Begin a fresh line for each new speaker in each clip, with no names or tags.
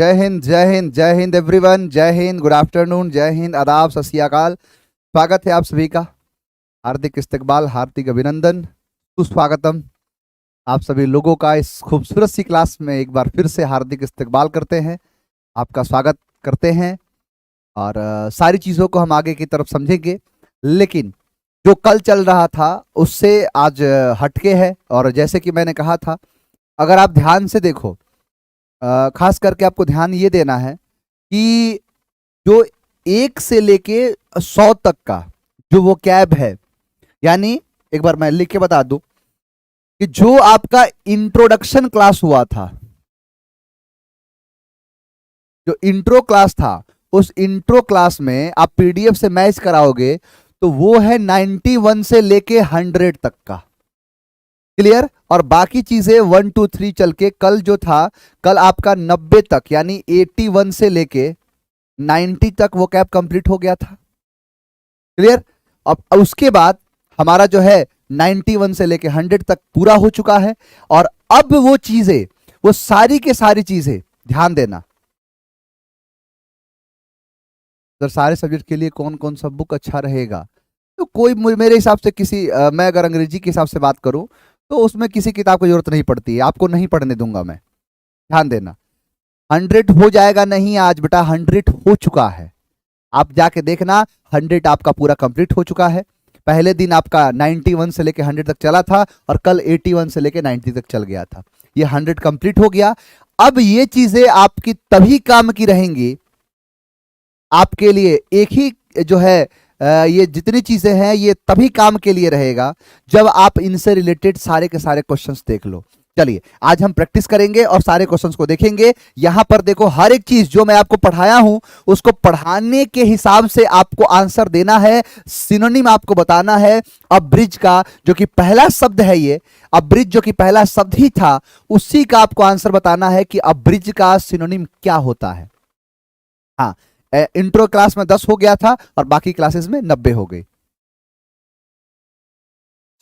जय हिंद जय हिंद जय हिंद एवरीवन, जय हिंद, गुड आफ्टरनून, जय हिंद, आदाब, सत श्री अकाल। स्वागत है आप सभी का, हार्दिक इस्तकबाल, हार्दिक अभिनंदन, सुस्वागतम। आप सभी लोगों का इस खूबसूरत सी क्लास में एक बार फिर से हार्दिक इस्तकबाल करते हैं, आपका स्वागत करते हैं। और सारी चीज़ों को हम आगे की तरफ समझेंगे, लेकिन जो कल चल रहा था उससे आज हटके है। और जैसे कि मैंने कहा था, अगर आप ध्यान से देखो, खास करके आपको ध्यान ये देना है कि जो 1 से लेके 100 तक का जो वो कैब है, यानी एक बार मैं लिख के बता दूं कि जो आपका इंट्रोडक्शन क्लास हुआ था, जो इंट्रो क्लास था, उस इंट्रो क्लास में आप पीडीएफ से मैच कराओगे तो वो है 91 से लेके 100 तक का। क्लियर? और बाकी चीजें 1 2 3 चल के कल जो था, कल आपका 90 तक यानी 81 से लेके 90 तक वो कैब कंप्लीट हो गया था। क्लियर? अब उसके बाद हमारा जो है 91 से लेके 100 तक पूरा हो चुका है। और अब वो चीजें, वो सारी के सारी चीजें, ध्यान देना सर, सारे सब्जेक्ट के लिए कौन कौन सा बुक अच्छा रहेगा, तो कोई मेरे हिसाब से मैं अगर अंग्रेजी के हिसाब से बात करूं तो उसमें किसी किताब की जरूरत नहीं पड़ती है, आपको नहीं पढ़ने दूंगा मैं। ध्यान देना, 100 हो जाएगा नहीं आज बेटा, 100 हो चुका है। आप जाके देखना, 100 आपका पूरा कंप्लीट हो चुका है। पहले दिन आपका 91 से लेके 100 तक चला था और कल 81 से लेके 90 तक चल गया था। ये 100 कंप्लीट हो गया। अब ये चीजें आपकी तभी काम की रहेंगी, आपके लिए एक ही जो है ये जितनी चीजें हैं ये तभी काम के लिए रहेगा जब आप इनसे रिलेटेड सारे के सारे क्वेश्चंस देख लो। चलिए आज हम प्रैक्टिस करेंगे और सारे क्वेश्चंस को देखेंगे। यहां पर देखो, हर एक चीज जो मैं आपको पढ़ाया हूं उसको पढ़ाने के हिसाब से आपको आंसर देना है, सिनोनिम आपको बताना है। अब ब्रिज का जो कि पहला शब्द है, ये अब ब्रिज जो कि पहला शब्द ही था, उसी का आपको आंसर बताना है कि अब ब्रिज का सिनोनिम क्या होता है। हाँ, इंट्रो क्लास में 10 हो गया था और बाकी क्लासेस में 90 हो गई।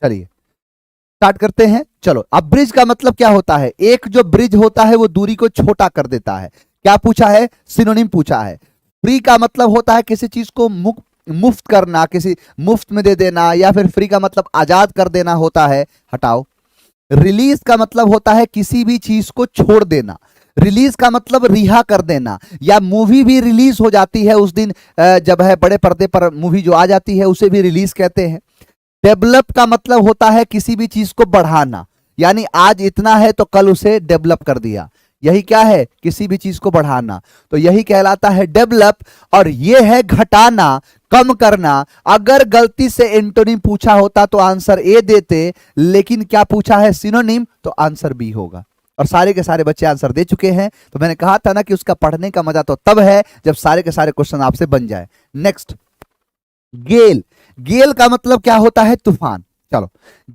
चलिए स्टार्ट करते हैं। चलो, अब ब्रिज का मतलब क्या होता है? एक जो ब्रिज होता है वो दूरी को छोटा कर देता है। क्या पूछा है? सिनोनिम पूछा है। फ्री का मतलब होता है किसी चीज को मुफ्त करना, किसी मुफ्त में दे देना, या फिर फ्री का मतलब आजाद कर देना होता है, हटाओ। रिलीज का मतलब होता है किसी भी चीज को छोड़ देना। रिलीज का मतलब रिहा कर देना, या मूवी भी रिलीज हो जाती है उस दिन जब है बड़े पर्दे पर मूवी जो आ जाती है उसे भी रिलीज कहते हैं। डेवलप का मतलब होता है किसी भी चीज को बढ़ाना, यानी आज इतना है तो कल उसे डेवलप कर दिया। यही क्या है? किसी भी चीज को बढ़ाना, तो यही कहलाता है डेवलप। और यह है घटाना, कम करना। अगर गलती से एंटोनिम पूछा होता तो आंसर ए देते, लेकिन क्या पूछा है? सिनोनिम, तो आंसर बी होगा। और सारे के सारे बच्चे आंसर दे चुके हैं, तो मैंने कहा था ना कि उसका पढ़ने का मजा तो तब है जब सारे के सारे क्वेश्चन आपसे बन जाए। नेक्स्ट, गेल। गेल का मतलब क्या होता है? तूफान। चलो,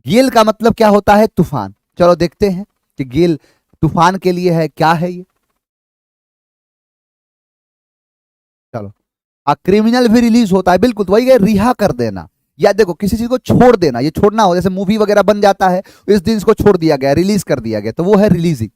गेल का मतलब क्या होता है? तूफान। चलो देखते हैं कि गेल तूफान के लिए है, क्या है ये। चलो, क्रिमिनल भी रिलीज होता है, बिल्कुल, तो वही है, रिहा कर देना। या देखो, किसी चीज को छोड़ देना, ये छोड़ना हो, जैसे मूवी वगैरह बन जाता है, इस दिन इसको छोड़ दिया गया, रिलीज कर दिया गया, तो वो है रिलीजिंग।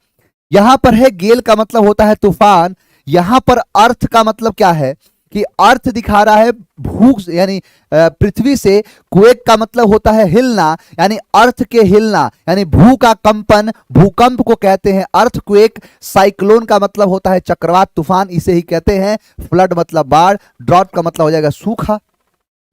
यहां पर है गेल का मतलब होता है तूफान। यहां पर अर्थ का मतलब क्या है कि अर्थ दिखा रहा है भू, यानी पृथ्वी से। क्वेक का मतलब होता है हिलना, यानी अर्थ के हिलना, यानी भू का कंपन, भूकंप को कहते हैं अर्थ क्वेक। साइक्लोन का मतलब होता है चक्रवात, तूफान इसे ही कहते हैं। फ्लड मतलब बाढ़। ड्रॉट का मतलब हो जाएगा सूखा,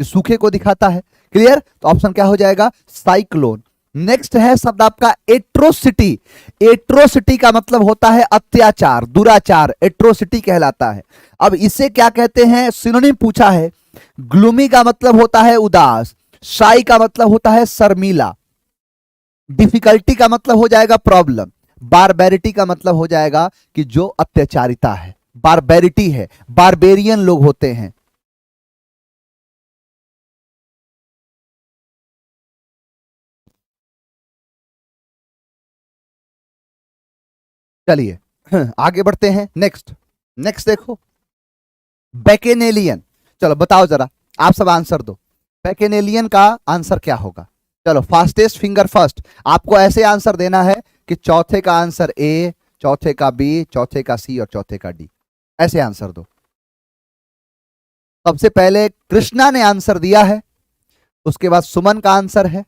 सूखे को दिखाता है। क्लियर? तो ऑप्शन क्या हो जाएगा? साइक्लोन। नेक्स्ट है शब्द आपका एट्रोसिटी। एट्रोसिटी का मतलब होता है अत्याचार, दुराचार, एट्रोसिटी कहलाता है। अब इसे क्या कहते हैं? सिनोनिम पूछा है। ग्लूमी का मतलब होता है उदास। शाई का मतलब होता है शर्मीला। डिफिकल्टी का मतलब हो जाएगा प्रॉब्लम। बारबेरिटी का मतलब हो जाएगा कि जो अत्याचारिता है, बारबेरिटी है, बारबेरियन लोग होते हैं। चलिए आगे बढ़ते हैं। नेक्स्ट, नेक्स्ट देखो, बैकेनेलियन। चलो बताओ जरा, आप सब आंसर दो, बैकेनेलियन का आंसर क्या होगा? चलो, फास्टेस्ट फिंगर फर्स्ट। आपको ऐसे आंसर देना है कि चौथे का आंसर ए, चौथे का बी, चौथे का सी और चौथे का डी। ऐसे आंसर दो। सबसे पहले कृष्णा ने आंसर दिया है, उसके बाद सुमन का आंसर है।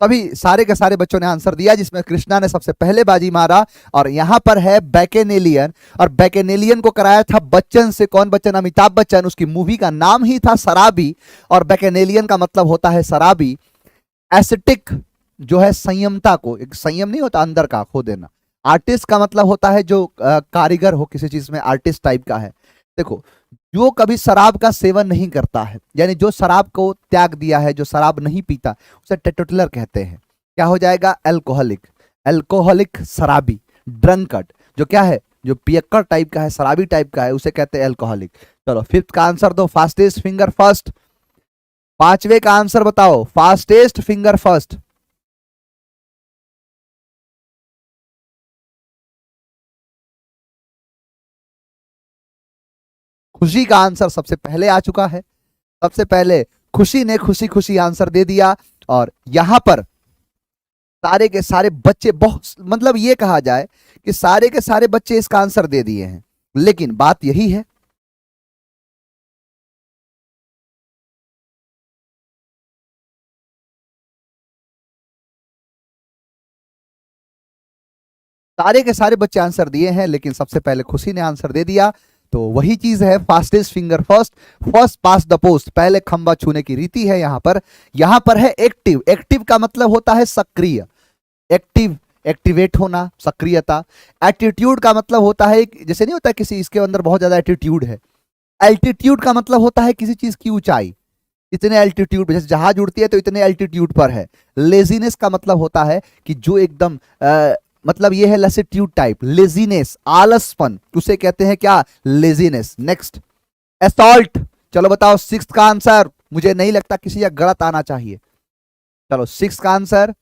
सभी सारे के सारे बच्चों ने आंसर दिया, जिसमें कृष्णा ने सबसे पहले बाजी मारा। और यहां पर है बैकेनेलियन, और बैकेनेलियन को कराया था बच्चन से। कौन बच्चन? अमिताभ बच्चन। उसकी मूवी का नाम ही था शराबी, और बैकेनेलियन का मतलब होता है शराबी। एसिटिक जो है संयमता को, एक संयम नहीं होता अंदर का खो देना। आर्टिस्ट का मतलब होता है जो कारीगर हो किसी चीज में, आर्टिस्ट टाइप का है। देखो, जो कभी शराब का सेवन नहीं करता है, यानी जो शराब को त्याग दिया है, जो शराब नहीं पीता, उसे टेटोटलर कहते हैं। क्या हो जाएगा? एल्कोहलिक। एल्कोहलिक शराबी, ड्रंकर्ड जो क्या है, जो पियक्कड़ टाइप का है, शराबी टाइप का है, उसे कहते हैं एल्कोहलिक। चलो फिफ्थ का आंसर दो। Fastest finger first. पांचवे का आंसर बताओ, फास्टेस्ट फिंगर फर्स्ट। खुशी का आंसर सबसे पहले आ चुका है। सबसे पहले खुशी ने खुशी खुशी आंसर दे दिया, और यहां पर सारे के सारे बच्चे, बहुत मतलब ये कहा जाए कि सारे के सारे बच्चे इसका आंसर दे दिए हैं। लेकिन बात यही है, सारे के सारे बच्चे आंसर दिए हैं, लेकिन सबसे पहले खुशी ने आंसर दे दिया। तो वही चीज है, fastest finger first, first pass the post, पहले खंबा छूने की रीति है यहां पर है एक्टिव। एक्टिव का मतलब होता है सक्रिय, एक्टिव, एक्टिवेट होना, सक्रियता। एटीट्यूड का मतलब होता है, जैसे नहीं होता किसी इसके अंदर बहुत ज्यादा एटीट्यूड है। एल्टीट्यूड का मतलब होता है किसी चीज की ऊंचाई, इतने एल्टीट्यूड, जैसे जहाज उड़ती है तो इतने एल्टीट्यूड पर है। लेजीनेस का मतलब होता है कि जो एकदम मतलब ये है लैसिट्यूड टाइप, लेजीनेस, आलसपन, उसे कहते हैं क्या? लेजीनेस। Next, assault. चलो बताओ सिक्स का आंसर। मुझे नहीं लगता किसी का गलत आना चाहिए। चलो सिक्स का आंसर,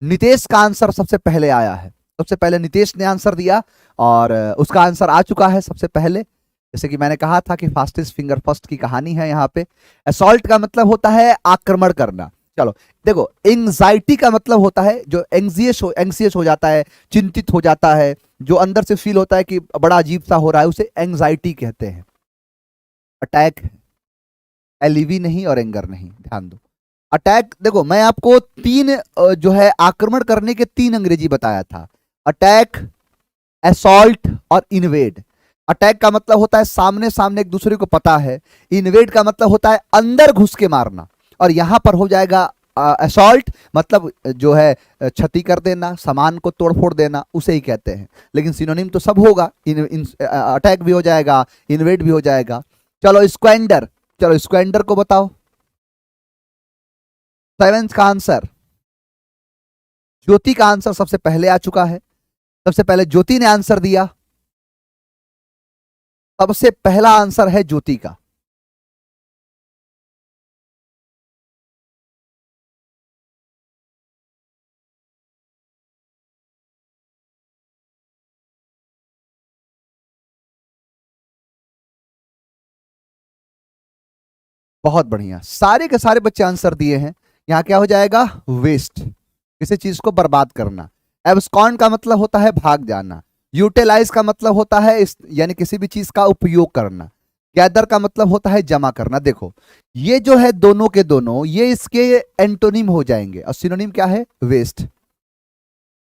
नितेश का आंसर सबसे पहले आया है। सबसे पहले नितेश ने आंसर दिया, और उसका आंसर आ चुका है सबसे पहले। जैसे कि मैंने कहा था कि फास्टेस्ट फिंगर फर्स्ट की कहानी है यहाँ पे। असॉल्ट का मतलब होता है आक्रमण करना। चलो देखो, एंजाइटी का मतलब होता है जो एंग्जियस हो जाता है, चिंतित हो जाता है, जो अंदर से फील होता है कि बड़ा अजीब सा हो रहा है, उसे एंजाइटी कहते हैं। अटैक, एलिवी नहीं और एंगर नहीं, ध्यान दो। अटैक, देखो मैं आपको तीन जो है आक्रमण करने के तीन अंग्रेजी बताया था, अटैक, असॉल्ट और इन्वेड। अटैक का मतलब होता है सामने सामने एक दूसरे को पता है। इन्वेड का मतलब होता है अंदर घुस के मारना। और यहां पर हो जाएगा असॉल्ट, मतलब जो है क्षति कर देना, सामान को तोड़फोड़ देना, उसे ही कहते हैं। लेकिन सिनोनिम तो सब होगा, अटैक भी हो जाएगा, इन्वेड भी हो जाएगा। चलो स्क्वेंडर, चलो स्क्वेंडर को बताओ। सेवेंथ का आंसर, ज्योति का आंसर सबसे पहले आ चुका है। सबसे पहले ज्योति ने आंसर दिया, सबसे पहला आंसर है ज्योति का। बहुत बढ़िया, सारे के सारे बच्चे आंसर दिए हैं। यहां क्या हो जाएगा? वेस्ट, किसी चीज को बर्बाद करना। एब्सकॉन्ड का मतलब होता है भाग जाना। यूटिलाइज का मतलब होता है यानी किसी भी चीज का उपयोग करना। गैदर का मतलब होता है जमा करना। देखो ये जो है दोनों के दोनों, ये इसके एंटोनिम हो जाएंगे, और सिनोनिम क्या है? वेस्ट।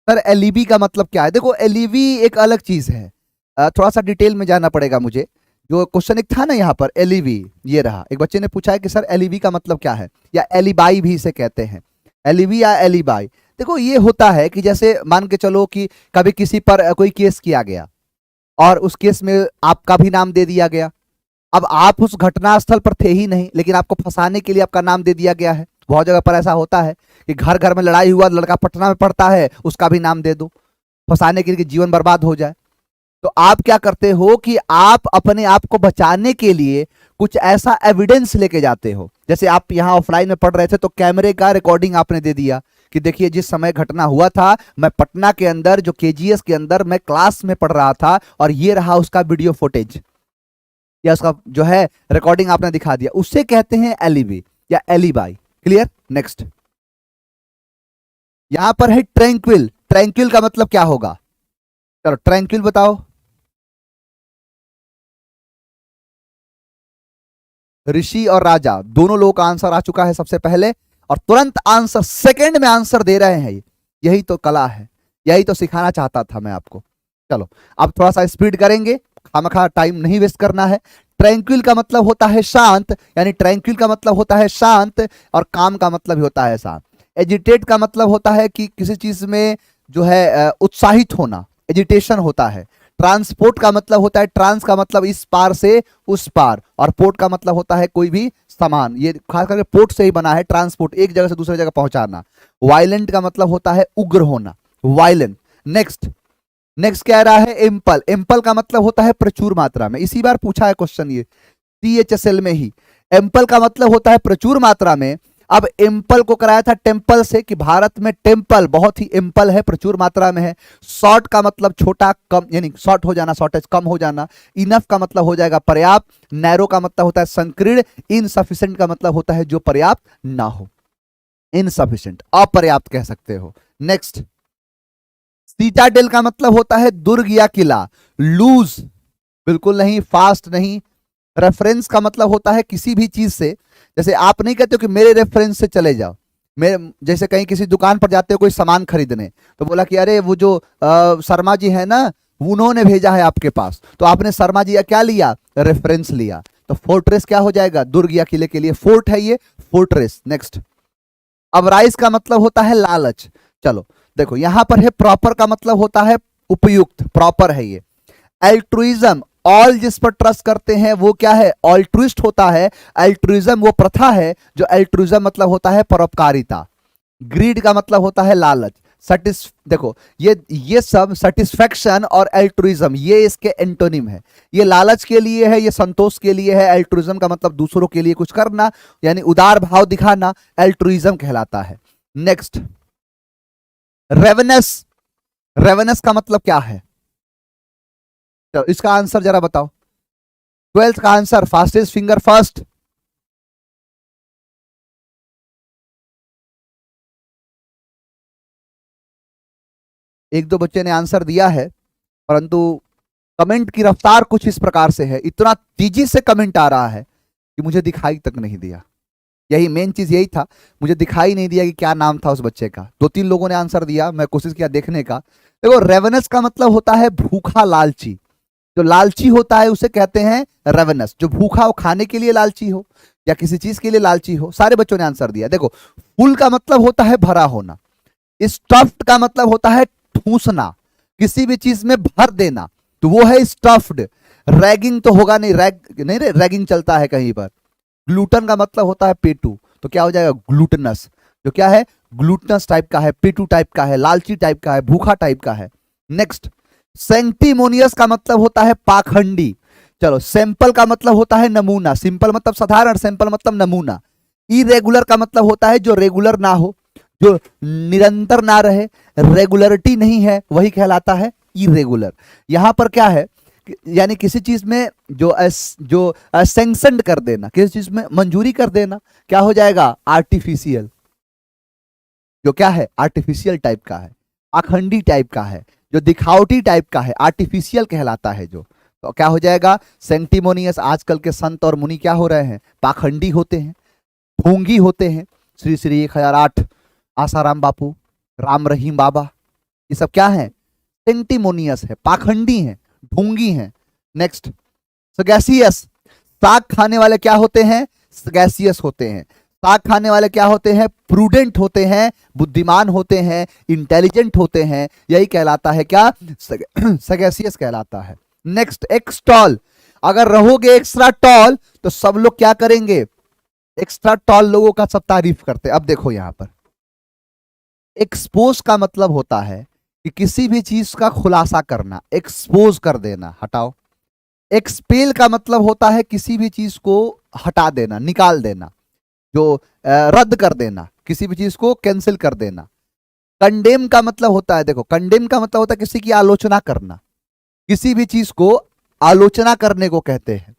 सर एलिबी का मतलब क्या है? देखो एलिबी एक अलग चीज है, थोड़ा सा डिटेल में जाना पड़ेगा मुझे। जो क्वेश्चन एक था ना यहाँ पर, एलिवी, ये रहा। एक बच्चे ने पूछा है कि सर एलिवी का मतलब क्या है, या एलिबाई भी इसे कहते हैं, एलिवी या एलिबाई। देखो ये होता है कि जैसे मान के चलो कि कभी किसी पर कोई केस किया गया, और उस केस में आपका भी नाम दे दिया गया। अब आप उस घटना स्थल पर थे ही नहीं, लेकिन आपको फंसाने के लिए आपका नाम दे दिया गया है। बहुत जगह पर ऐसा होता है कि घर घर में लड़ाई हुआ, लड़का पटना में पढ़ता है, उसका भी नाम दे दो, फंसाने के लिए, जीवन बर्बाद हो जाए। तो आप क्या करते हो कि आप अपने आप को बचाने के लिए कुछ ऐसा एविडेंस लेके जाते हो। जैसे आप यहाँ ऑफलाइन में पढ़ रहे थे, तो कैमरे का रिकॉर्डिंग आपने दे दिया कि देखिए जिस समय घटना हुआ था, मैं पटना के अंदर जो केजीएस के अंदर मैं क्लास में पढ़ रहा था, और ये रहा उसका वीडियो फुटेज। या उसका जो है रिकॉर्डिंग आपने दिखा दिया, उससे कहते हैं एलिबी या एलिबाई। क्लियर। नेक्स्ट, यहां पर है ट्रैंक्विल। ट्रैंक्विल का मतलब क्या होगा? चलो ट्रैंक्विल बताओ। ऋषि और राजा दोनों लोगों का आंसर आ चुका है सबसे पहले, और तुरंत आंसर सेकंड में आंसर दे रहे हैं। यही तो कला है, यही तो सिखाना चाहता था मैं आपको। चलो अब थोड़ा सा स्पीड करेंगे, खामखा टाइम नहीं वेस्ट करना है। ट्रैंक्विल का मतलब होता है शांत, यानी ट्रैंक्विल का मतलब होता है शांत, और काम का मतलब भी होता है शांत। एजिटेट का मतलब होता है कि किसी चीज में जो है उत्साहित होना, एजिटेशन होता है। ट्रांसपोर्ट का मतलब होता है, ट्रांस का मतलब इस पार से उस पार, और पोर्ट का मतलब होता है कोई भी सामान, ये खास करके पोर्ट से ही बना है, ट्रांसपोर्ट, एक जगह से दूसरी जगह पहुंचाना। वायलेंट का मतलब होता है उग्र होना, वायलेंट। नेक्स्ट, नेक्स्ट कह रहा है एम्पल। एम्पल का मतलब होता है प्रचुर मात्रा में, इसी बार पूछा है क्वेश्चन ये CHSL में ही। एम्पल का मतलब होता है प्रचुर मात्रा में। अब एम्पल को कराया था टेम्पल से, कि भारत में टेम्पल बहुत ही एम्पल है, प्रचुर मात्रा में है। शॉर्ट का मतलब छोटा, कम, यानी शॉर्ट हो जाना, शॉर्टेज, कम हो जाना। इनफ का मतलब हो जाएगा पर्याप्त। नैरो का मतलब होता है संकीर्ण। इनसफिशिएंट का मतलब होता है जो पर्याप्त ना हो, इनसफिशिएंट, अपर्याप्त कह सकते हो। नेक्स्ट, सीटाडेल का मतलब होता है दुर्ग या किला। लूज बिल्कुल नहीं, फास्ट नहीं। रेफरेंस का मतलब होता है किसी भी चीज से, जैसे आप नहीं कहते हो कि मेरे रेफरेंस से चले जाओ। मेरे जैसे कहीं किसी दुकान पर जाते हो कोई सामान खरीदने, तो बोला कि अरे वो जो शर्मा जी है ना, उन्होंने भेजा है आपके पास, तो आपने शर्मा जी का क्या लिया? रेफरेंस लिया। तो फोर्ट्रेस क्या हो जाएगा? दुर्ग या किले के लिए फोर्ट है ये, फोर्ट्रेस। नेक्स्ट, अब राइस का मतलब होता है लालच। चलो देखो यहां पर है प्रॉपर का मतलब होता है उपयुक्त, प्रॉपर है ये। एल्ट्रुइज्म, ऑल जिस पर ट्रस्ट करते हैं वो क्या है? ऑल्ट्रुइस्ट होता है। एल्ट्रुइज्म वो प्रथा है जो एल्ट्रुइज्म मतलब होता है परोपकारिता। ग्रीड का मतलब होता है लालच। देखो ये सब सेटिस्फेक्शन और एल्ट्रुइज्म ये इसके एंटोनिम है। ये लालच के लिए है, ये संतोष के लिए है। एल्ट्रुइज्म का मतलब दूसरों के लिए कुछ करना, यानी उदार भाव दिखाना, एल्ट्रुइज्म कहलाता है। नेक्स्ट, रेवनस। रेवनस का मतलब क्या है? तो इसका आंसर जरा बताओ। 12th का आंसर, फास्टेस्ट फिंगर फर्स्ट। एक दो बच्चे ने आंसर दिया है, परंतु कमेंट की रफ्तार कुछ इस प्रकार से है, इतना तेजी से कमेंट आ रहा है कि मुझे दिखाई तक नहीं दिया। यही मेन चीज यही था, मुझे दिखाई नहीं दिया कि क्या नाम था उस बच्चे का। दो तीन लोगों ने आंसर दिया, मैं कोशिश किया देखने का। देखो रेवनस का मतलब होता है भूखा, लालची। जो लालची होता है उसे कहते हैं रेवनस। जो भूखा हो, खाने के लिए लालची हो या किसी चीज के लिए लालची हो। सारे बच्चों ने आंसर दिया। देखो फुल का मतलब होता है भरा होना। स्टफ्ड का मतलब होता है ठूसना, किसी भी चीज में भर देना, तो वो है स्टफ्ड। रैगिंग तो होगा नहीं, नहीं रे, रैगिंग चलता है कहीं पर। ग्लूटन का मतलब होता है पेटू, तो क्या हो जाएगा? ग्लूटनस। जो क्या है? ग्लूटनस टाइप का है, पेटू टाइप का है, लालची टाइप का है, भूखा टाइप का है। नेक्स्ट, सेंटिमोनियस का मतलब होता है पाखंडी। चलो, सैंपल का मतलब होता है नमूना। सिंपल मतलब साधारण, सैंपल मतलब नमूना। इरेगुलर का मतलब होता है जो रेगुलर ना हो, जो निरंतर ना रहे, रेगुलरिटी नहीं है, वही कहलाता है इरेगुलर। यहां पर क्या है? यानी किसी चीज में जो सैंक्शन कर देना, किसी चीज में मंजूरी कर देना, क्या हो जाएगा? आर्टिफिशियल। जो क्या है? आर्टिफिशियल टाइप का है, अखंडी टाइप का है, जो दिखावटी टाइप का है, आर्टिफिशियल कहलाता है जो। तो क्या हो जाएगा? सेंटिमोनियस। आजकल के संत और मुनि क्या हो रहे हैं? पाखंडी होते हैं, ढोंगी होते हैं। श्री श्री 1008 आसाराम बापू, राम रहीम बाबा, ये सब क्या है? सेंटिमोनियस है, पाखंडी है, ढोंगी है। नेक्स्ट, सगैसियस। साग खाने वाले क्या होते हैं? सगैसियस होते हैं। साग खाने वाले क्या होते हैं? प्रूडेंट होते हैं, बुद्धिमान होते हैं, इंटेलिजेंट होते हैं। यही कहलाता है क्या? सगैसियस कहलाता है। Next, extol. अगर रहोगे एक्स्ट्रा टॉल तो सब लोग क्या करेंगे? एक्स्ट्रा टॉल लोगों का सब तारीफ करते हैं। अब देखो यहां पर एक्सपोज का मतलब होता है कि किसी भी चीज का खुलासा करना, एक्सपोज कर देना, हटाओ। एक्सपेल का मतलब होता है किसी भी चीज को हटा देना, निकाल देना, जो रद्द कर देना, किसी भी चीज को कैंसिल कर देना। कंडेम का मतलब होता है, देखो कंडेम का मतलब होता है किसी की आलोचना करना, किसी भी चीज को आलोचना करने को कहते हैं।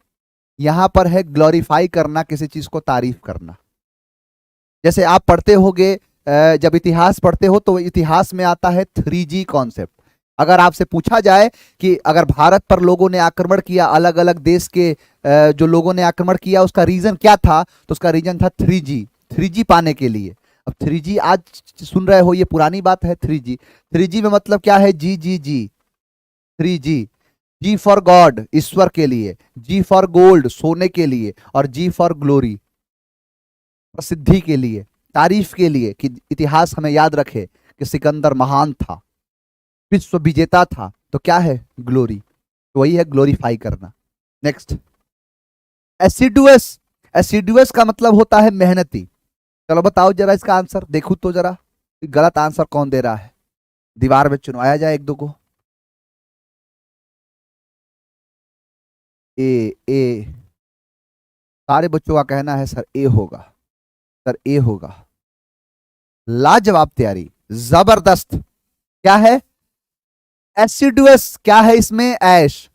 यहां पर है ग्लोरीफाई करना, किसी चीज को तारीफ करना। जैसे आप पढ़ते होगे, जब इतिहास पढ़ते हो तो इतिहास में आता है 3G कॉन्सेप्ट। अगर आपसे पूछा जाए कि अगर भारत पर लोगों ने आक्रमण किया, अलग अलग देश के जो लोगों ने आक्रमण किया, उसका रीजन क्या था, तो उसका रीजन था 3G, 3G पाने के लिए। अब 3G आज सुन रहे हो, ये पुरानी बात है। 3G, 3G में मतलब क्या है? जी 3G, G फॉर गॉड, ईश्वर के लिए, G फॉर गोल्ड, सोने के लिए, और G फॉर ग्लोरी, प्रसिद्धि के लिए, तारीफ के लिए, कि इतिहास हमें याद रखे कि सिकंदर महान था, विश्व विजेता था। तो क्या है? ग्लोरी। तो वही है ग्लोरीफाई करना। नेक्स्ट, एसिडुअस। एसिडुअस का मतलब होता है मेहनती। चलो बताओ जरा इसका आंसर, देखो तो जरा गलत आंसर कौन दे रहा है, दीवार में चुनवाया जाए एक दो को। ए सारे बच्चों का कहना है सर ए होगा, सर ए होगा। लाजवाब तैयारी, जबरदस्त। क्या है? एसिडुअस। क्या है इसमें? ऐश।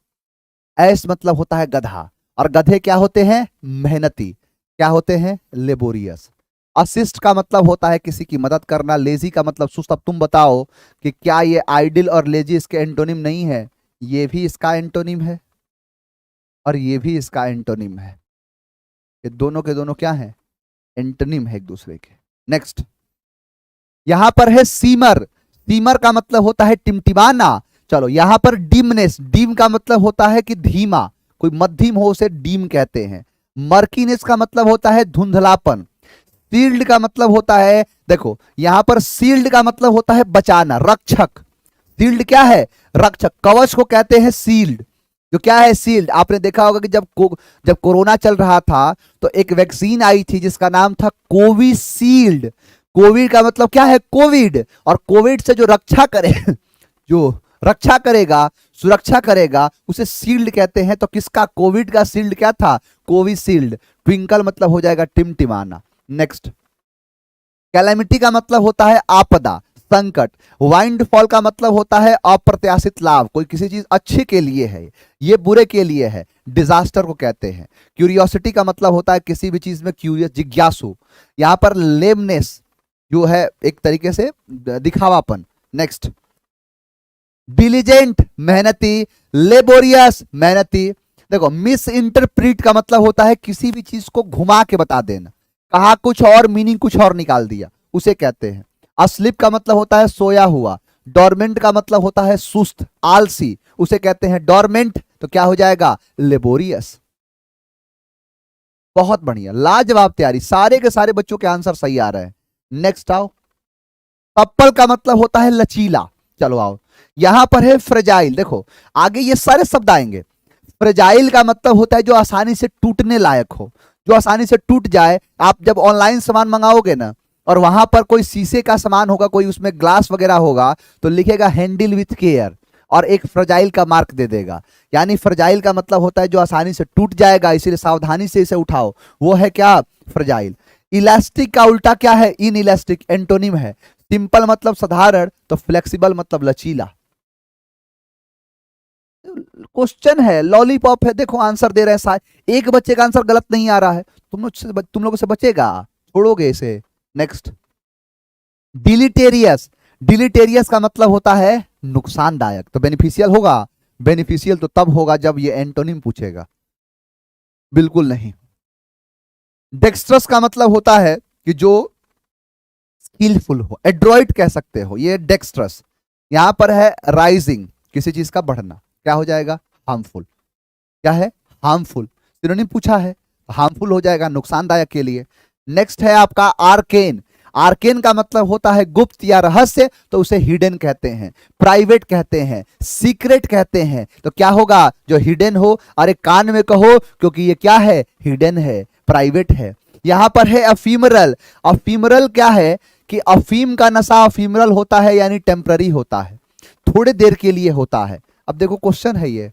ऐश मतलब होता है गधा, और गधे क्या होते हैं? मेहनती। क्या होते हैं? लेबोरियस। असिस्ट का मतलब होता है किसी की मदद करना। लेजी का मतलब सुस्त। अब तुम बताओ कि क्या ये आइडिल और लेजी इसके एंटोनिम नहीं है? ये भी इसका एंटोनिम है और ये भी इसका एंटोनिम है। ये दोनों के दोनों क्या है? एंटोनिम है एक दूसरे के। नेक्स्ट, यहां पर है सीमर। सीमर का मतलब होता है टिमटिमाना। चलो यहां पर डिमनेस। डिम का मतलब होता है कि धीमा, कोई मध्यम हो उसे डीम कहते हैं। मर्कीनेस का मतलब होता है धुंधलापन। शील्ड का मतलब होता है, देखो यहां पर शील्ड का मतलब होता है बचाना, रक्षक। शील्ड क्या है? रक्षक। कवच को कहते हैं शील्ड। जो क्या है? शील्ड। आपने देखा होगा कि जब कोरोना चल रहा था तो एक वैक्सीन आई थी जिसका नाम था कोविशील्ड। कोविड का मतलब क्या है? कोविड। और कोविड से जो रक्षा करे जो रक्षा करेगा, सुरक्षा करेगा, उसे शील्ड कहते हैं। तो किसका? कोविड का शील्ड क्या था? कोविशील्ड। ट्विंकल मतलब हो जाएगा टिमटिमाना। नेक्स्ट, कैलेमिटी का मतलब होता है आपदा, संकट। वाइंडफॉल का मतलब होता है अप्रत्याशित लाभ, कोई किसी चीज अच्छे के लिए है, ये बुरे के लिए है, डिजास्टर को कहते हैं। क्यूरियोसिटी का मतलब होता है किसी भी चीज में क्यूरियस, जिज्ञासु। यहां पर लेमनेस जो है एक तरीके से दिखावापन। नेक्स्ट, डिलीजेंट मेहनती, लेबोरियस मेहनती। देखो मिस इंटरप्रीट का मतलब होता है किसी भी चीज को घुमा के बता देना, कहा कुछ और मीनिंग कुछ और निकाल दिया, उसे कहते हैं। अस्लिप का मतलब होता है सोया हुआ। डोरमेंट का मतलब होता है सुस्त, आलसी, उसे कहते हैं डोरमेंट। तो क्या हो जाएगा? लेबोरियस। बहुत बढ़िया, लाजवाब तैयारी, सारे के सारे बच्चों के आंसर सही आ रहे हैं। नेक्स्ट आओ, पप्पल का मतलब होता है लचीला। चलो आओ, यहां पर है फ्रेजाइल। देखो आगे ये सारे शब्द आएंगे। फ्रेजाइल का मतलब होता है जो आसानी से टूटने लायक हो, जो आसानी से टूट जाए। आप जब ऑनलाइन सामान मंगाओगे ना और वहां पर कोई शीशे का सामान होगा, कोई उसमें ग्लास वगैरह होगा, तो लिखेगा हैंडल विथ केयर और एक फ्रेजाइल का मार्क दे देगा। यानी फ्रेजाइल का मतलब होता है जो आसानी से टूट जाएगा, इसीलिए सावधानी से इसे उठाओ, वो है क्या? फ्रेजाइल। इलास्टिक का उल्टा क्या है? इन इलास्टिक, एंटोनिम है। सिंपल मतलब साधारण, तो फ्लेक्सिबल मतलब लचीला। क्वेश्चन है, लॉलीपॉप है। देखो आंसर दे रहे हैं सारे, एक बच्चे का आंसर गलत नहीं आ रहा है। तुम लोगों से बचेगा, छोड़ोगे इसे। नेक्स्ट, डिलीटेरियस। डिलीटेरियस का मतलब होता है नुकसानदायक। तो बेनिफिशियल होगा? बेनिफिशियल तो तब होगा जब ये एंटोनिम पूछेगा, बिल्कुल नहीं। डेक्स्ट्रस का मतलब होता है कि जो स्किलफुल हो, एड्रॉइट कह सकते हो, ये डेक्स्ट्रस। यहां पर है राइजिंग, किसी चीज का बढ़ना, क्या हो जाएगा? हार्मफुल। क्या है? हार्मफुल। सिनोनिम पूछा है, हार्मफुल हो जाएगा, नुकसानदायक के लिए। नेक्स्ट है आपका आर्केन। आर्केन का मतलब होता है गुप्त या रहस्य, तो उसे हिडन कहते हैं, प्राइवेट कहते हैं, सीक्रेट कहते हैं। तो क्या होगा? जो हिडन हो, अरे कान में कहो, क्योंकि ये क्या है? हिडन है, प्राइवेट है। यहां पर है अफीमरल। अफीमरल क्या है? कि अफीम का नशा अफीमरल होता है, यानी टेम्पररी होता है, थोड़े देर के लिए होता है। अब देखो क्वेश्चन है, ये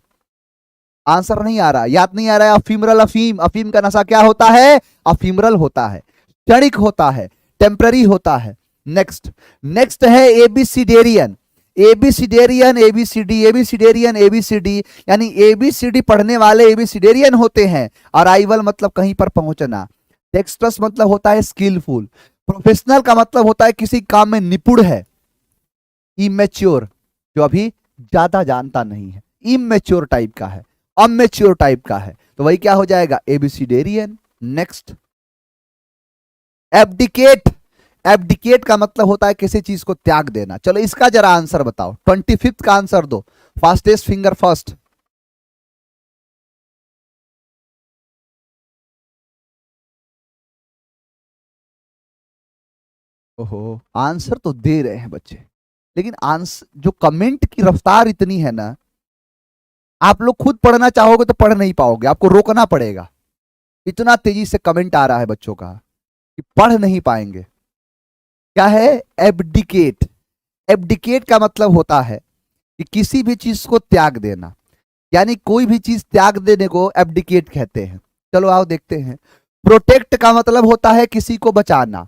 आंसर नहीं आ रहा, याद नहीं आ रहा है। अफीमरल, अफीम, अफीम का नशा क्या होता है? अफीमरल होता है, क्षणिक होता है, टेम्पररी होता है। नेक्स्ट, नेक्स्ट है एबीसीडेरियन। एबीसीडेरियन एबीसीडी, एबीसीडेरियन एबीसीडी, यानी एबीसीडी पढ़ने वाले एबीसीडेरियन होते हैं। अराइवल मतलब कहीं पर पहुंचना। डेक्स्ट्रस मतलब होता है स्किलफुल। प्रोफेशनल का मतलब होता है किसी काम में निपुण है। इमेच्योर जो अभी ज्यादा जानता नहीं है, इमेच्योर टाइप का है, अमेच्योर टाइप का है, तो वही क्या हो जाएगा, एबीसीडेरियन। Next, abdicate. एब्डिकेट का मतलब होता है किसी चीज को त्याग देना। चलो इसका जरा आंसर बताओ, 25th का आंसर दो, फास्टेस्ट फिंगर फर्स्ट। ओहो, आंसर तो दे रहे हैं बच्चे, लेकिन आंसर जो कमेंट की रफ्तार इतनी है ना, आप लोग खुद पढ़ना चाहोगे तो पढ़ नहीं पाओगे, आपको रोकना पड़ेगा। इतना तेजी से कमेंट आ रहा है बच्चों का कि पढ़ नहीं पाएंगे। क्या है, एब्डिकेट। एब्डिकेट का मतलब होता है कि किसी भी चीज को त्याग देना, यानी कोई भी चीज त्याग देने को एब्डिकेट कहते हैं। चलो आओ देखते हैं। प्रोटेक्ट का मतलब होता है किसी को बचाना।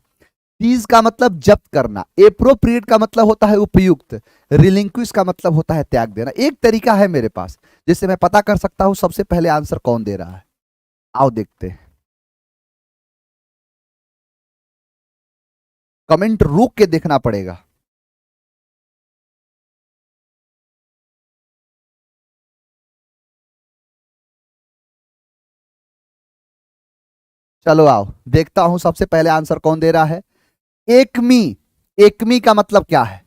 सीज का मतलब जब्त करना। एप्रोप्रिएट का मतलब होता है उपयुक्त। रिलिंक्विश का मतलब होता है त्याग देना। एक तरीका है मेरे पास जिससे मैं पता कर सकता हूं सबसे पहले आंसर कौन दे रहा है। आओ देखते हैं। कमेंट रुक के देखना पड़ेगा। चलो आओ देखता हूं सबसे पहले आंसर कौन दे रहा है। एकमी। एकमी का मतलब क्या है?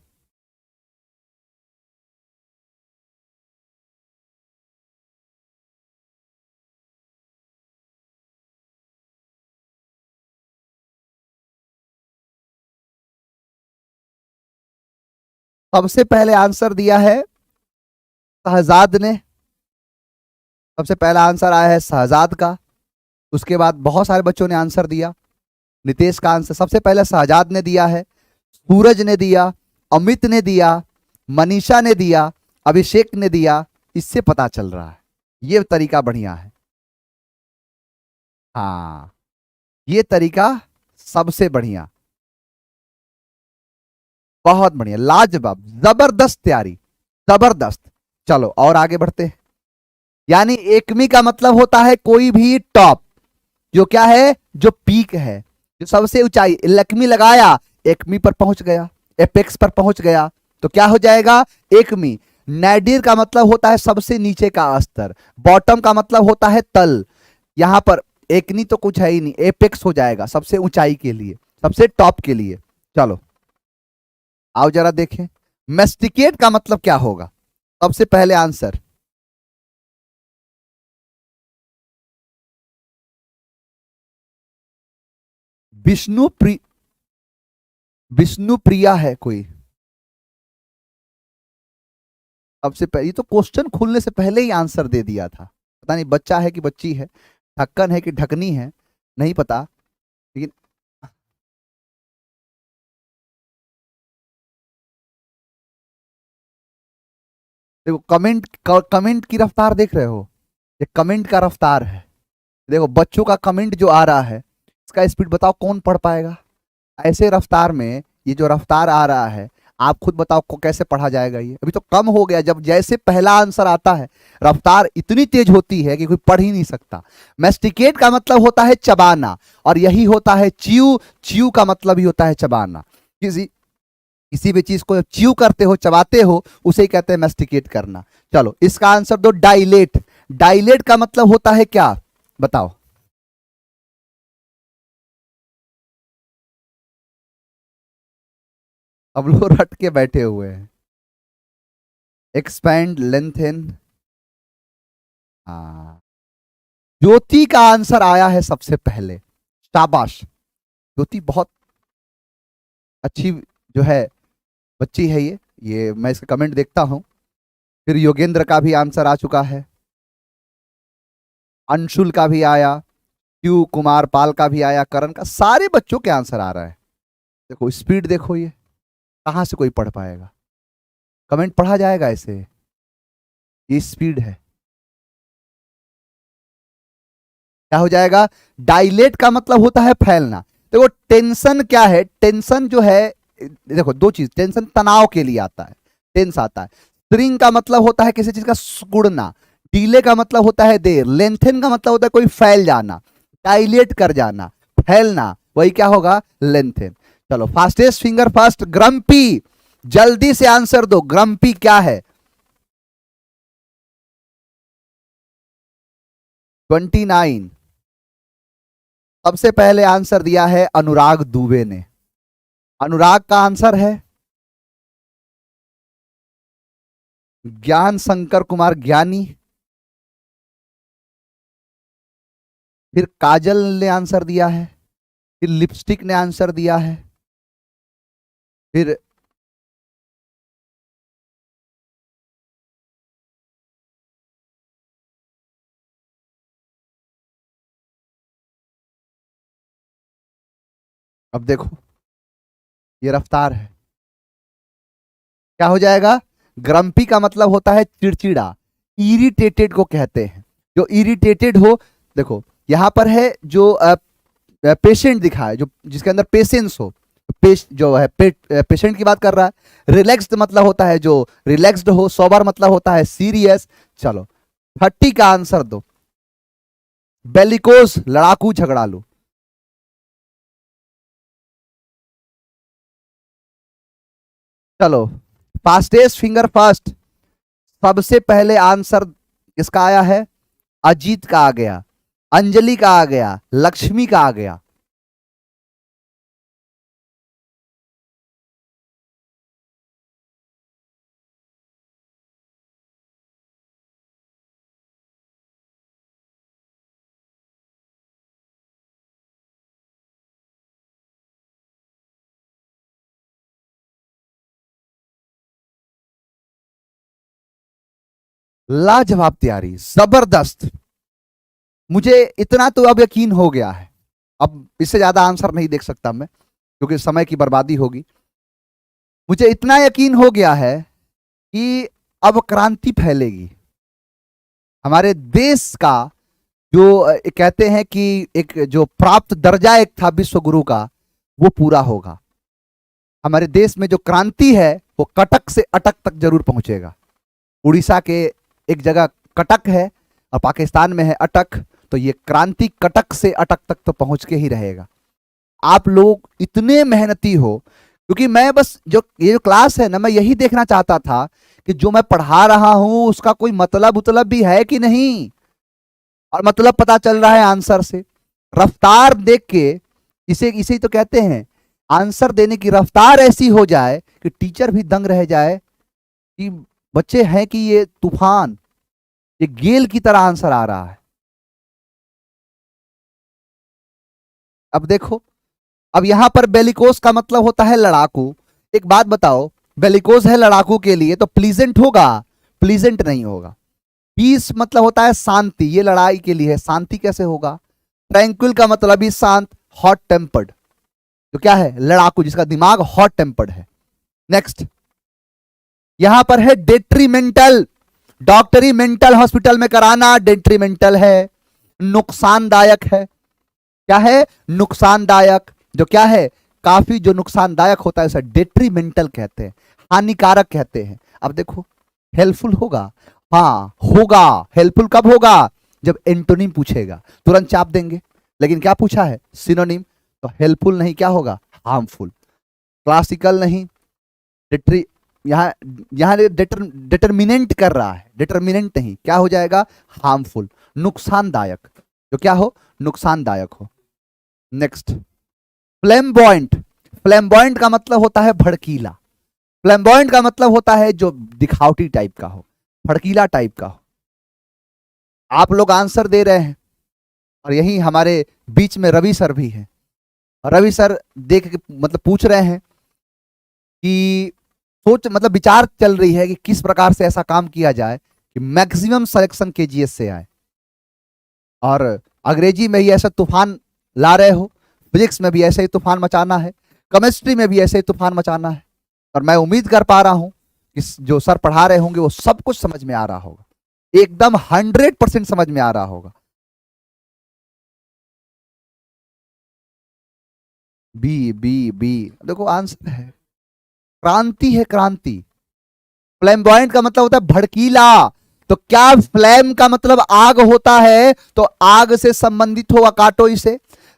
सबसे पहले आंसर दिया है शहजाद ने। सबसे पहला आंसर आया है शहजाद का। उसके बाद बहुत सारे बच्चों ने आंसर दिया। नितेश का आंसर सबसे पहले शहजाद ने दिया है, सूरज ने दिया, अमित ने दिया, मनीषा ने दिया, अभिषेक ने दिया। इससे पता चल रहा है ये तरीका बढ़िया है। हाँ, ये तरीका सबसे बढ़िया, बहुत बढ़िया, लाजवाब, जबरदस्त तैयारी, जबरदस्त। चलो और आगे बढ़ते हैं। यानी एकमी का मतलब होता है कोई भी टॉप, जो क्या है, जो पीक है, जो सबसे ऊंचाई। लक्ष्मी लगाया, एकमी पर पहुंच गया, एपेक्स पर पहुंच गया, तो क्या हो जाएगा, एकमी। नैडिर का मतलब होता है सबसे नीचे का स्तर। बॉटम का मतलब होता है तल। यहां पर एकनी तो कुछ है ही नहीं, एपेक्स हो जाएगा सबसे ऊंचाई के लिए, सबसे टॉप के लिए। चलो आओ जरा देखें। मेस्टिकेट का मतलब क्या होगा? सबसे पहले आंसर विष्णु प्रिय, विष्णु प्रिया है कोई। सबसे पहले, ये तो क्वेश्चन खुलने से पहले ही आंसर दे दिया था। पता नहीं बच्चा है कि बच्ची है, ढक्कन है कि ढकनी है, नहीं पता, लेकिन देखो कमेंट, कमेंट की रफ्तार देख रहे हो, ये कमेंट का रफ्तार है। देखो बच्चों का कमेंट जो आ रहा है, इसका स्पीड बताओ कौन पढ़ पाएगा। ऐसे रफ्तार में ये जो रफ्तार आ रहा है, आप खुद बताओ को कैसे पढ़ा जाएगा। ये अभी तो कम हो गया, जब जैसे पहला आंसर आता है रफ्तार इतनी तेज होती है कि कोई पढ़ ही नहीं सकता। मेस्टिकेट का मतलब होता है चबाना, और यही होता है च्यू। च्यू का मतलब ही होता है चबाना। किसी किसी भी चीज को च्यू करते हो, चबाते हो, उसे ही कहते हैं मेस्टिकेट करना। चलो इसका आंसर दो, डाइलेट। डाइलेट का मतलब होता है क्या, बताओ। अब लोग रट के बैठे हुए हैं। एक्सपैंड, लेंथेन। हाँ, ज्योति का आंसर आया है सबसे पहले, शाबाश। ज्योति बहुत अच्छी जो है बच्ची है ये मैं इसका कमेंट देखता हूं। फिर योगेंद्र का भी आंसर आ चुका है, अंशुल का भी आया, क्यू कुमार पाल का भी आया, करण का, सारे बच्चों के आंसर आ रहा है। देखो स्पीड देखो, ये कहां से कोई पढ़ पाएगा, कमेंट पढ़ा जाएगा ऐसे, ये स्पीड है। क्या हो जाएगा, डाइलेट का मतलब होता है फैलना। देखो टेंशन क्या है, टेंशन जो है, देखो दो चीज, टेंशन तनाव के लिए आता है, टेंस आता है। श्रिंक का मतलब होता है किसी चीज का सिकुड़ना, डीले का मतलब होता है देर, लेंथन का मतलब होता है कोई फैल जाना, डायलेट कर जाना, फैलना, वही क्या होगा, लेंथन। चलो फास्टेस्ट फिंगर फर्स्ट, ग्रम्पी, जल्दी से आंसर दो, ग्रम्पी क्या है? 29। सबसे पहले आंसर दिया है अनुराग दुबे ने। अनुराग का आंसर है ज्ञान शंकर कुमार ज्ञानी। फिर काजल ने आंसर दिया है, फिर लिपस्टिक ने आंसर दिया है, फिर अब देखो ये रफ्तार है, क्या हो जाएगा? ग्रम्पी का मतलब होता है चिड़चिड़ा, इरिटेटेड को कहते हैं, जो इरिटेटेड हो। देखो यहां पर है जो पेशेंट दिखा है, जो जिसके अंदर पेशेंस हो, जो है पेशेंट की बात कर रहा है। रिलैक्स्ड मतलब होता है जो रिलैक्स्ड हो, सोबर मतलब होता है सीरियस। चलो 30 का आंसर दो, बेलिकोस लड़ाकू झगड़ालू। चलो फास्टेस्ट फिंगर फर्स्ट, सबसे पहले आंसर किसका आया है? अजीत का आ गया, अंजलि का आ गया, लक्ष्मी का आ गया। लाजवाब तैयारी, जबरदस्त। मुझे इतना तो अब यकीन हो गया है, अब इससे ज्यादा आंसर नहीं देख सकता मैं क्योंकि समय की बर्बादी होगी। मुझे इतना यकीन हो गया है कि अब क्रांति फैलेगी हमारे देश का। जो कहते हैं कि एक जो प्राप्त दर्जा एक था विश्व गुरु का, वो पूरा होगा। हमारे देश में जो क्रांति है वो कटक से अटक तक जरूर पहुंचेगा। उड़ीसा के एक जगह कटक है और पाकिस्तान में है अटक, तो ये क्रांति कटक से अटक तक तो पहुंच के ही रहेगा। आप लोग इतने मेहनती हो, क्योंकि मैं बस जो ये जो क्लास है ना, मैं यही देखना चाहता था कि जो मैं पढ़ा रहा हूं उसका कोई मतलब भी है कि नहीं। और मतलब पता चल रहा है आंसर से, रफ्तार देख के। इसे इसे ही तो कहते हैं, आंसर देने की रफ्तार ऐसी हो जाए कि टीचर भी दंग रह जाए कि बच्चे हैं कि ये तूफान, ये गेल की तरह आंसर आ रहा है। अब देखो, अब यहां पर बेलिकोस का मतलब होता है लड़ाकू। एक बात बताओ, बेलिकोस है लड़ाकू के लिए तो प्लीजेंट होगा? प्लीजेंट नहीं होगा। पीस मतलब होता है शांति, ये लड़ाई के लिए है, शांति कैसे होगा? ट्रैंक्विल का मतलब ही शांत, हॉट टेम्पर्ड, तो क्या है, लड़ाकू जिसका दिमाग हॉट टेम्पर्ड है। नेक्स्ट, यहां पर है डेट्रीमेंटल, डॉक्टरी मेंटल हॉस्पिटल में कराना डेट्रीमेंटल है, नुकसानदायक है। क्या है? नुकसानदायक, जो क्या है, काफी जो नुकसानदायक होता है उसे डेट्रीमेंटल कहते हैं, हानिकारक कहते हैं। अब देखो, हेल्पफुल होगा? हाँ होगा। हेल्पफुल कब होगा? जब एंटोनिम पूछेगा तुरंत चाप देंगे। लेकिन क्या पूछा है? सिनोनिम। तो हेल्पफुल नहीं, क्या होगा? हार्मफुल। क्लासिकल नहीं, डिट्री, यहाँ यहाँ डिटर्मिनेंट कर रहा है, डिटर्मिनेंट नहीं, क्या हो जाएगा? हार्मफुल, नुकसानदायक, जो क्या हो? नुकसानदायक हो। Next, flamboyant. फ्लैम्बॉयंट का मतलब होता है भड़कीला। फ्लैम्बॉयंट का मतलब होता है जो दिखावटी टाइप का हो, भड़कीला टाइप का हो। आप लोग आंसर दे रहे हैं और यही हमारे बीच में रवि सर भी हैं। रवि सर देख के मतलब पूछ रहे हैं कि सोच मतलब विचार चल रही है कि किस प्रकार से ऐसा काम किया जाए कि मैक्सिमम सिलेक्शन केजीएस से आए। और अंग्रेजी में ही ऐसा तूफान ला रहे हो, फिजिक्स में भी ऐसे ही तूफान मचाना है, केमिस्ट्री में भी ऐसे ही तूफान मचाना है। और मैं उम्मीद कर पा रहा हूं कि जो सर पढ़ा रहे होंगे वो सब कुछ समझ में आ रहा होगा, एकदम 100% समझ में आ रहा होगा। बी बी बी, देखो आंसर है क्रांति, है क्रांति। फ्लैम्बॉयंट का मतलब होता है भड़कीला। तो क्या फ्लैम का मतलब आग होता है, तो आग से संबंधित होगा, काटो इसे।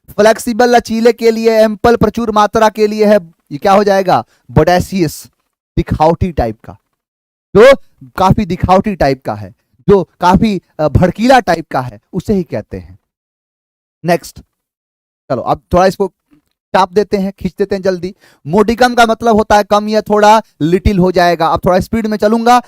फ्लेक्सिबल लचीले के लिए, एम्पल प्रचुर मात्रा के लिए है, ये क्या हो जाएगा, बोडेसियस, दिखावटी टाइप का, जो काफी दिखावटी टाइप का है, जो काफी भड़कीला टाइप का है, उसे ही कहते हैं। नेक्स्ट, चलो अब थोड़ा इसको चाप देते हैं, खींच देते हैं जल्दी। मोडिकम का मतलब होता है कम या थोड़ा, लिटिल हो जाएगा। अब थोड़ा स्पीड में चलूंगा,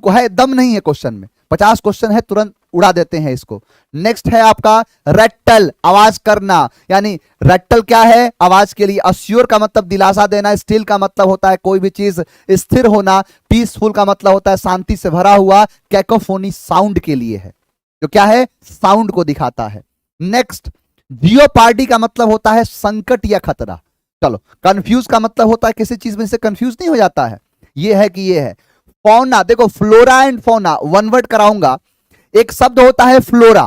है दम नहीं है क्वेश्चन में, 50 क्वेश्चन है, तुरंत उड़ा देते हैं इसको। नेक्स्ट है आपका रट्टल, आवाज करना, यानी रट्टल क्या है, आवाज के लिए। अस्योर का मतलब दिलासा देना। स्टिल का मतलब होता है कोई भी चीज स्थिर होना। पीसफुल का मतलब होता है शांति से भरा हुआ। कैकोफोनी साउंड के लिए है, जो क्या है, साउंड को दिखाता है। नेक्स्ट, जियोपार्डी का मतलब होता है संकट या खतरा। चलो, कंफ्यूज का मतलब होता है किसी चीज में से कंफ्यूज नहीं हो जाता है, ये है कि ये है। फौना, देखो flora and fauna, one word कराऊंगा। एक शब्द होता है फ्लोरा,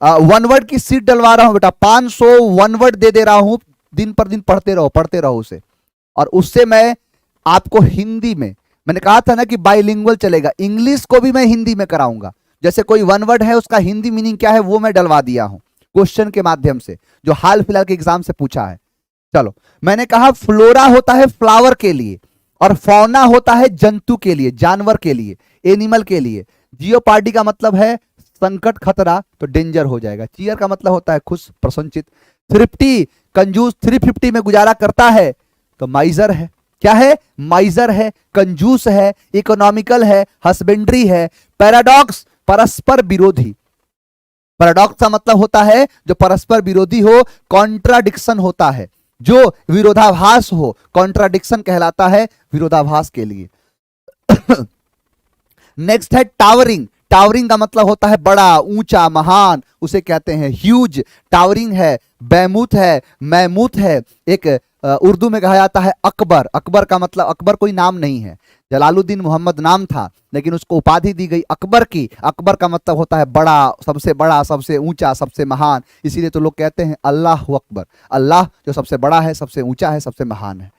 वन वर्ड की सीट डलवा रहा हूं बेटा, 500 वन वर्ड दे दे रहा हूं, दिन पर दिन पढ़ते रहो उसे। और उससे मैं आपको हिंदी में, मैंने कहा था ना कि बाइलिंगुअल चलेगा, इंग्लिश को भी मैं हिंदी में कराऊंगा। जैसे कोई वन वर्ड है, उसका हिंदी मीनिंग क्या है वो मैं डलवा दिया हूं क्वेश्चन के माध्यम से, जो हाल फिलहाल के एग्जाम से पूछा है। चलो, मैंने कहा फ्लोरा होता है फ्लावर के लिए, और फौना होता है जंतु के लिए, जानवर के लिए, एनिमल के लिए। जियोपार्डी का मतलब है संकट खतरा, तो डेंजर हो जाएगा। चीयर का मतलब होता है खुश, प्रसन्नचित। थ्रिफ्टी, कंजूस, 350 में गुजारा करता है, तो माइजर है। क्या है, माइजर है, कंजूस है, इकोनॉमिकल है, हस्बेंड्री है। पैराडॉक्स, परस्पर विरोधी। पैराडॉक्स का मतलब होता है जो परस्पर विरोधी हो। कॉन्ट्राडिक्शन होता है जो विरोधाभास हो, कॉन्ट्राडिक्शन कहलाता है विरोधाभास के लिए। नेक्स्ट है टावरिंग। टावरिंग का मतलब होता है बड़ा, ऊंचा, महान, उसे कहते हैं ह्यूज। टावरिंग है, बैमूथ है, मैमूथ है। एक उर्दू में कहा जाता है अकबर। अकबर का मतलब, अकबर कोई नाम नहीं है, जलालुद्दीन मोहम्मद नाम था, लेकिन उसको उपाधि दी गई अकबर की। अकबर का मतलब होता है बड़ा, सबसे ऊंचा, सबसे महान। इसीलिए तो लोग कहते हैं अल्लाह अकबर, अल्लाह जो सबसे बड़ा है, सबसे ऊंचा है, सबसे महान है।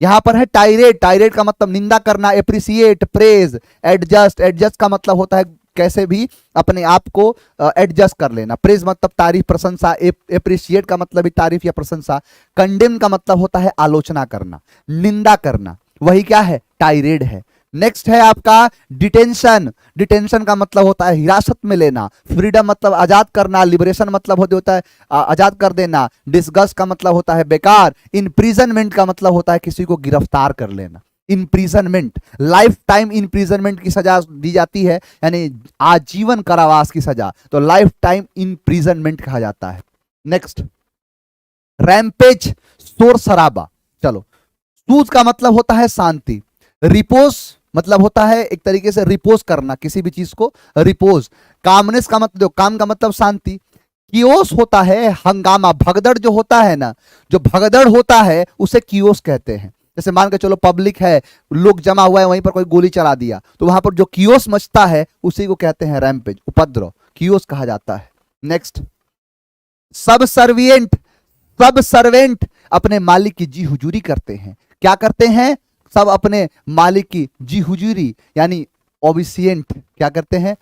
यहां पर है टायरेट। टायरेट का मतलब निंदा करना, एप्रिसिएट, प्रेज। एडजस्ट, एडजस्ट का मतलब होता है कैसे भी अपने आप को एडजस्ट कर लेना। प्रेज मतलब तारीफ, प्रशंसा। एप्रिशिएट का मतलब भी तारीफ या प्रशंसा। कंडेम का मतलब होता है आलोचना करना, निंदा करना, वही क्या है, टायरेट है। नेक्स्ट है आपका डिटेंशन। डिटेंशन का मतलब होता है हिरासत में लेना। फ्रीडम मतलब आजाद करना। लिबरेशन मतलब होता है आजाद कर देना। डिस्गस्ट का मतलब होता है बेकार। इम्प्रिजनमेंट का मतलब होता है किसी को गिरफ्तार कर लेना। इम्प्रिजनमेंट, लाइफ टाइम इम्प्रिजनमेंट की सजा दी जाती है, यानी आजीवन कारावास की सजा, तो लाइफ टाइम इम्प्रिजनमेंट कहा जाता है। नेक्स्ट, रैम्पेज, शोर शराबा। चलो, सूज का मतलब होता है शांति। रिपोज मतलब होता है एक तरीके से रिपोज करना, किसी भी चीज को रिपोज। कामनेस का मतलब, काम का मतलब शांति। कियोस होता है हंगामा, भगदड़ जो होता है ना, जो भगदड़ होता है उसे कियोस कहते हैं। जैसे मान के चलो पब्लिक है, लोग जमा हुआ है, वहीं पर कोई गोली चला दिया, तो वहां पर जो कियोस मचता है उसी को कहते हैं रैम्पेज, उपद्रव, कियोस कहा जाता है। नेक्स्ट, सब सर्विएंट। सब सर्वेंट अपने मालिक की जी हुजूरी करते हैं। क्या करते हैं, सब अपने मालिक की जी हुजूरी, यानी ओबिसिएंट। क्या करते हैं,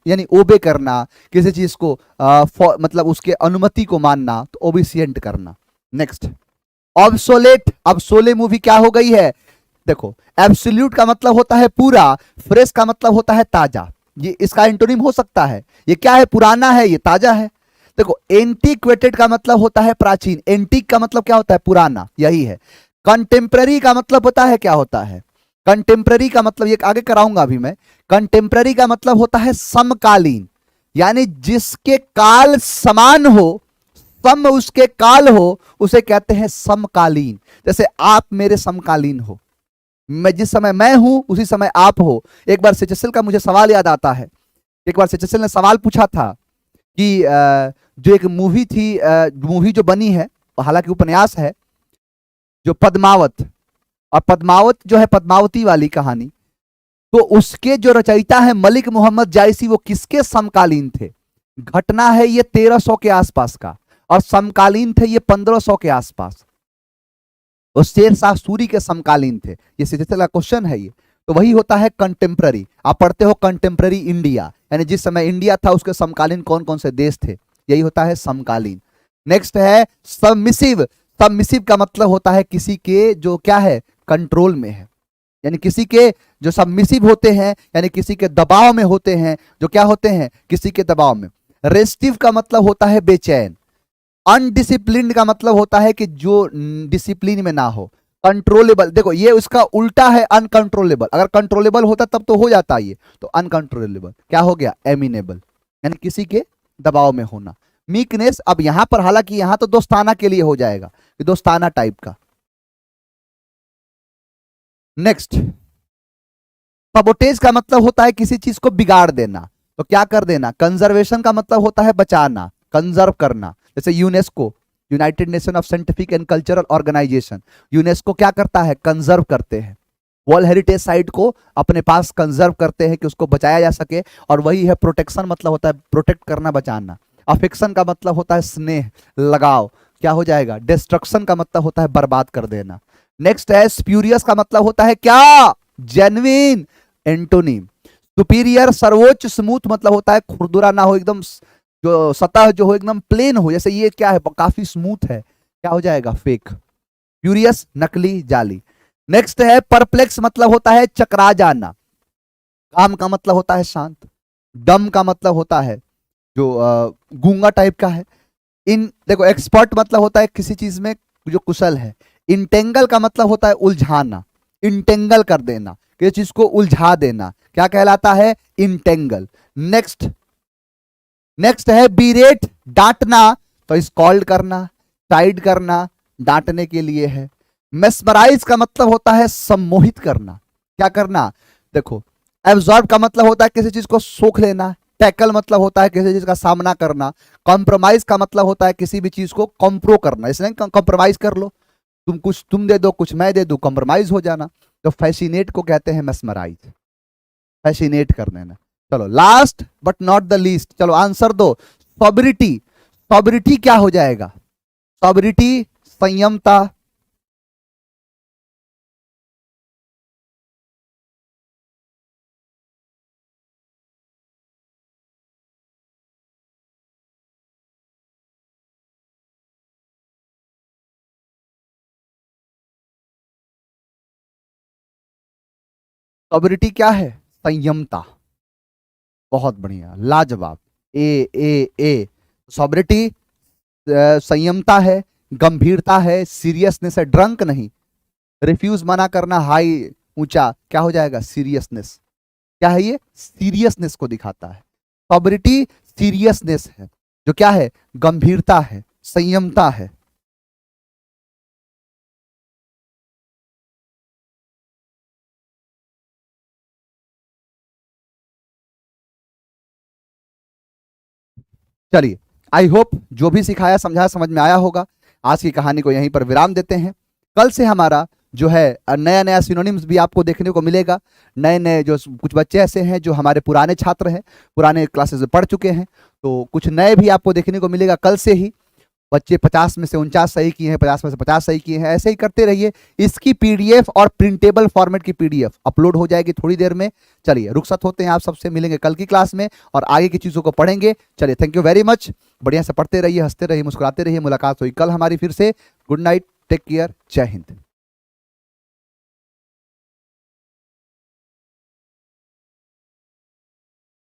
यानी ओबे करना, किसी चीज को मतलब उसके अनुमति को मानना, तो ओबिसिएंट करना। Next, obsolete. अब शोले मूवी क्या हो गई है, देखो, एब्सोल्यूट का मतलब होता है पूरा, फ्रेश का मतलब होता है ताजा। ये इसका एंटोनिम हो सकता है, ये क्या है, पुराना है, ये ताजा है। देखो, एंटीक्वेटेड का मतलब होता है प्राचीन। एंटीक का मतलब क्या होता है, पुराना, यही है। कंटेम्प्ररी का मतलब होता है, क्या होता है, कंटेम्प्ररी का मतलब, ये आगे कराऊंगा अभी मैं। कंटेम्प्ररी का मतलब होता है समकालीन, यानी जिसके काल समान हो, सम उसके काल हो, उसे कहते हैं समकालीन। जैसे आप मेरे समकालीन हो, मैं जिस समय मैं हूं उसी समय आप हो। एक बार सेचेसिल का मुझे सवाल याद आता है। एक बार सेचेसिल ने सवाल पूछा था कि जो एक मूवी थी, मूवी जो बनी है, हालांकि उपन्यास है, जो पद्मावत, और पद्मावत जो है पद्मावती वाली कहानी, तो उसके जो रचयिता है मलिक मोहम्मद जायसी, वो किसके समकालीन थे। घटना है ये 1300 के आसपास का, और समकालीन थे ये 1500 के आसपास। वो शेरशाह सूरी के समकालीन थे। ये सीधे का क्वेश्चन है ये, तो वही होता है कंटेम्प्ररी। आप पढ़ते हो कंटेम्प्ररी इंडिया, यानी जिस समय इंडिया था उसके समकालीन कौन कौन से देश थे, यही होता है समकालीन। नेक्स्ट है सबमिसिव। सबमिसिव का मतलब होता है किसी के जो क्या है, कंट्रोल में है, यानी किसी के जो सबमिसिव होते हैं यानी किसी के दबाव में होते हैं, जो क्या होते हैं, किसी के दबाव में। रेस्टिव का मतलब होता है बेचैन। अनडिसिप्लिन्ड का मतलब होता है कि जो डिसिप्लिन में ना हो। कंट्रोलेबल, देखो ये उसका उल्टा है अनकंट्रोलेबल। अगर कंट्रोलेबल होता तब तो हो जाता ये, तो अनकंट्रोलेबल क्या हो गया, एमिनेबल, यानी किसी के दबाव में होना। मीकनेस, अब यहां पर हालांकि यहां तो दोस्ताना के लिए हो जाएगा, दोस्ताना टाइप का। नेक्स्ट, सबोटेज का मतलब होता है किसी चीज को बिगाड़ देना, तो क्या कर देना। कंजर्वेशन का मतलब होता है बचाना, कंजर्व करना। जैसे UNESCO, United Nation of scientific and cultural organisation, UNESCO क्या करता है, कंजर्व करते हैं। वर्ल्ड हेरिटेज साइट को अपने पास कंजर्व करते हैं कि उसको बचाया जा सके, और वही है प्रोटेक्शन, मतलब होता है प्रोटेक्ट करना, बचाना। अफेक्शन का मतलब होता है स्नेह, लगाव, क्या हो जाएगा, डिस्ट्रक्शन का मतलब होता है बर्बाद कर देना। नेक्स्ट है स्प्यूरियस का मतलब होता है क्या, जेन्युइन, एंटोनिम। सुपीरियर, सर्वोच्च। स्मूथ मतलब होता है खुरदुरा ना हो, एकदम जो सतह जो हो एकदम प्लेन हो, जैसे ये क्या है काफी स्मूथ है, क्या हो जाएगा, फेक। फ्यूरियस, नकली, जाली। नेक्स्ट है परप्लेक्स, मतलब होता है चकरा जाना। काम का मतलब होता है शांत। डम का मतलब होता है जो गूंगा टाइप का है। इन देखो एक्सपर्ट मतलब होता है किसी चीज में जो कुशल है। इंटेंगल का मतलब होता है उलझाना, इंटेंगल कर देना, किसी चीज को उलझा देना, क्या कहलाता है, इंटेंगल। नेक्स्ट, नेक्स्ट है बीरेट, डांटना, तो स्कॉल्ड करना, साइड करना, डांटने के लिए है। मेस्मराइज का मतलब होता है सम्मोहित करना, क्या करना, देखो। एब्जॉर्ब का मतलब होता है किसी चीज को सोख लेना। टैकल मतलब होता है किसी चीज का सामना करना। कॉम्प्रोमाइज का मतलब होता है किसी भी चीज को कॉम्प्रो करना, इसलिए कॉम्प्रोमाइज कर लो, तुम कुछ तुम दे दो कुछ मैं दे दूं, कॉम्प्रोमाइज हो जाना। तो फैसिनेट को कहते हैं मेस्मराइज, फैसिनेट कर देना। चलो last but not the least, चलो आंसर दो। सॉबरिटी, सॉबरिटी क्या हो जाएगा, सॉबरिटी संयमता। सॉबरिटी क्या है, संयमता। बहुत बढ़िया, लाजवाब, ए ए ए। सॉबरिटी संयमता है, गंभीरता है, सीरियसनेस है, ड्रंक नहीं। रिफ्यूज मना करना, हाई ऊंचा, क्या हो जाएगा, सीरियसनेस। क्या है ये, सीरियसनेस को दिखाता है। सॉबरिटी सीरियसनेस है, जो क्या है, गंभीरता है, संयमता है। चलिए, आई होप जो भी सिखाया समझाया समझ में आया होगा। आज की कहानी को यहीं पर विराम देते हैं। कल से हमारा जो है नया नया सिनोनिम्स भी आपको देखने को मिलेगा। नए नए जो कुछ बच्चे ऐसे हैं जो हमारे पुराने छात्र हैं, पुराने क्लासेस में पढ़ चुके हैं, तो कुछ नए भी आपको देखने को मिलेगा कल से ही। बच्चे 50 में से 49 सही किए हैं, 50 में से 50 सही किए हैं, ऐसे ही करते रहिए। इसकी पीडीएफ और प्रिंटेबल फॉर्मेट की पीडीएफ अपलोड हो जाएगी थोड़ी देर में। चलिए रुखसत होते हैं, आप सबसे मिलेंगे कल की क्लास में और आगे की चीज़ों को पढ़ेंगे। चलिए, थैंक यू वेरी मच। बढ़िया से पढ़ते रहिए, हंसते रहिए, मुस्कुराते रहिए। मुलाकात हुई कल हमारी फिर से। गुड नाइट, टेक केयर, जय हिंद।